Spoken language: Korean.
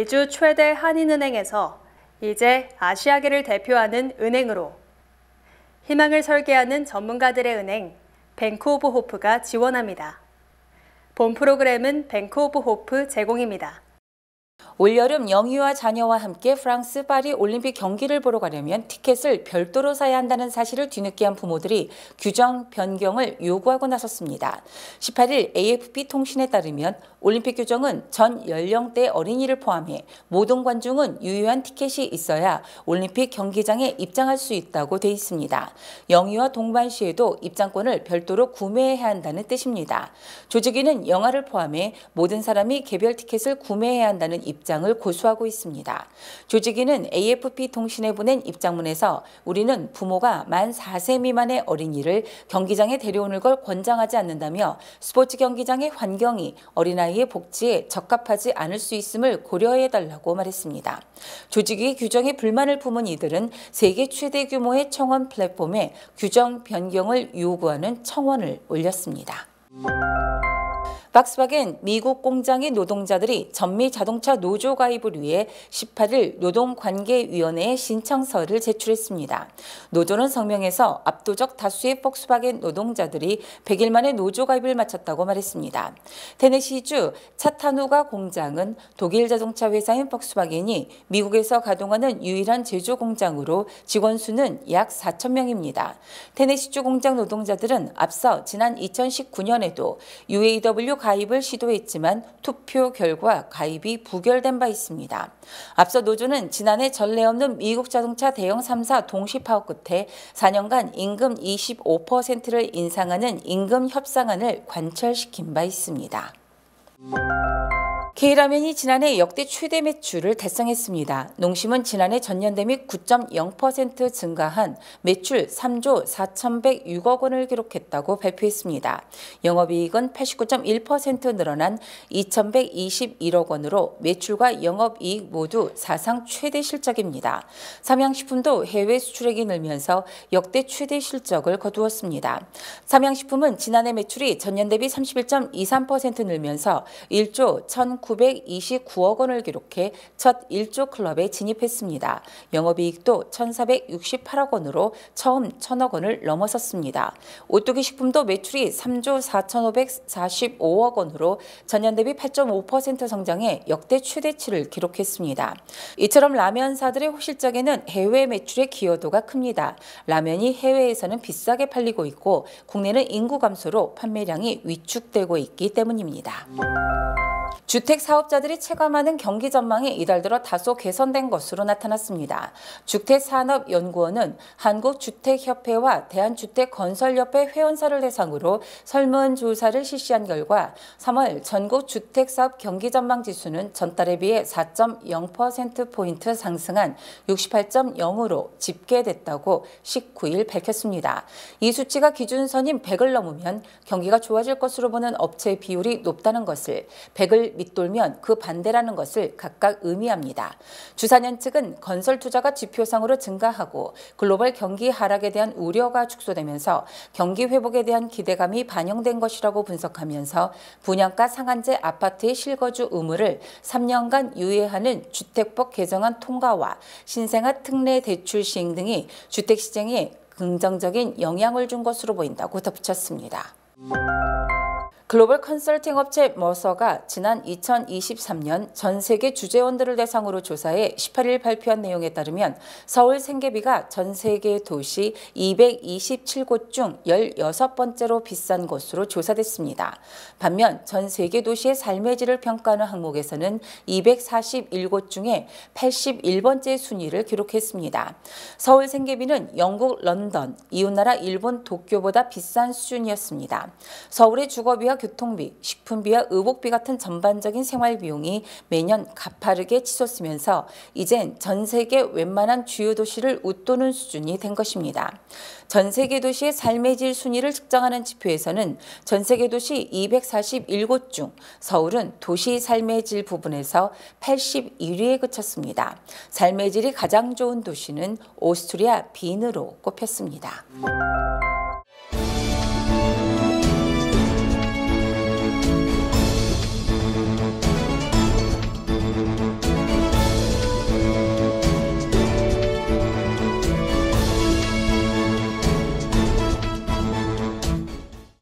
미주 최대 한인은행에서 이제 아시아계를 대표하는 은행으로 희망을 설계하는 전문가들의 은행 뱅크 오브 호프가 지원합니다. 본 프로그램은 뱅크 오브 호프 제공입니다. 올여름 영유아 자녀와 함께 프랑스 파리 올림픽 경기를 보러 가려면 티켓을 별도로 사야 한다는 사실을 뒤늦게 한 부모들이 규정 변경을 요구하고 나섰습니다. 18일 AFP 통신에 따르면 올림픽 규정은 전 연령대 어린이를 포함해 모든 관중은 유효한 티켓이 있어야 올림픽 경기장에 입장할 수 있다고 돼 있습니다. 영유아 동반 시에도 입장권을 별도로 구매해야 한다는 뜻입니다. 조직위는 영화를 포함해 모든 사람이 개별 티켓을 구매해야 한다는 입장을 고수하고 있습니다. 조직위는 AFP 통신에 보낸 입장문에서 우리는 부모가 만 4세 미만의 어린이를 경기장에 데려오는 걸 권장하지 않는다며 스포츠 경기장의 환경이 어린아이의 복지에 적합하지 않을 수 있음을 고려해달라고 말했습니다. 조직위 규정에 불만을 품은 이들은 세계 최대 규모의 청원 플랫폼에 규정 변경을 요구하는 청원을 올렸습니다. 박스바겐 미국 공장의 노동자들이 전미 자동차 노조 가입을 위해 18일 노동관계위원회에 신청서를 제출했습니다. 노조는 성명에서 압도적 다수의 폭스바겐 노동자들이 100일 만에 노조 가입을 마쳤다고 말했습니다. 테네시주 차타누가 공장은 독일 자동차 회사인 폭스바겐이 미국에서 가동하는 유일한 제조 공장으로 직원 수는 약 4,000명입니다. 테네시주 공장 노동자들은 앞서 지난 2019년에도 UAW 가입을 시도했지만 투표 결과 가입이 부결된 바 있습니다. 앞서 노조는 지난해 전례 없는 미국 자동차 대형 3사 동시 파업 끝에 4년간 임금 25%를 인상하는 임금 협상안을 관철시킨 바 있습니다. K라면이 지난해 역대 최대 매출을 달성했습니다. 농심은 지난해 전년 대비 9.0% 증가한 매출 3조 4,106억 원을 기록했다고 발표했습니다. 영업이익은 89.1% 늘어난 2,121억 원으로 매출과 영업이익 모두 사상 최대 실적입니다. 삼양식품도 해외 수출액이 늘면서 역대 최대 실적을 거두었습니다. 삼양식품은 지난해 매출이 전년 대비 31.23% 늘면서 1조 1,929억 원을 기록해 첫 1조 클럽에 진입했습니다. 영업이익도 1,468억 원으로 처음 1,000억 원을 넘어섰습니다. 오뚜기 식품도 매출이 3조 4,545억 원으로 전년 대비 8.5% 성장해 역대 최대치를 기록했습니다. 이처럼 라면사들의 호실적에는 해외 매출의 기여도가 큽니다. 라면이 해외에서는 비싸게 팔리고 있고 국내는 인구 감소로 판매량이 위축되고 있기 때문입니다. 주택 사업자들이 체감하는 경기 전망이 이달 들어 다소 개선된 것으로 나타났습니다. 주택산업연구원은 한국주택협회와 대한주택건설협회 회원사를 대상으로 설문조사를 실시한 결과 3월 전국 주택사업 경기 전망 지수는 전달에 비해 4.0%포인트 상승한 68.0으로 집계됐다고 19일 밝혔습니다. 이 수치가 기준선인 100을 넘으면 경기가 좋아질 것으로 보는 업체 비율이 높다는 것을, 100을 밑돌면 그 반대라는 것을 각각 의미합니다. 주사년 측은 건설 투자가 지표상으로 증가하고 글로벌 경기 하락에 대한 우려가 축소되면서 경기 회복에 대한 기대감이 반영된 것이라고 분석하면서 분양가 상한제 아파트의 실거주 의무를 3년간 유예하는 주택법 개정안 통과와 신생아 특례 대출 시행 등이 주택시장에 긍정적인 영향을 준 것으로 보인다고 덧붙였습니다. 글로벌 컨설팅 업체 머서가 지난 2023년 전 세계 주재원들을 대상으로 조사해 18일 발표한 내용에 따르면 서울 생계비가 전 세계 도시 227곳 중 16번째로 비싼 곳으로 조사됐습니다. 반면 전 세계 도시의 삶의 질을 평가하는 항목에서는 241곳 중에 81번째 순위를 기록했습니다. 서울 생계비는 영국 런던, 이웃나라 일본 도쿄보다 비싼 수준이었습니다. 서울의 주거비와 교통비, 식품비와 의복비 같은 전반적인 생활비용이 매년 가파르게 치솟으면서 이젠 전 세계 웬만한 주요 도시를 웃도는 수준이 된 것입니다. 전 세계 도시의 삶의 질 순위를 측정하는 지표에서는 전 세계 도시 241곳 중 서울은 도시 삶의 질 부분에서 81위에 그쳤습니다. 삶의 질이 가장 좋은 도시는 오스트리아 빈으로 꼽혔습니다.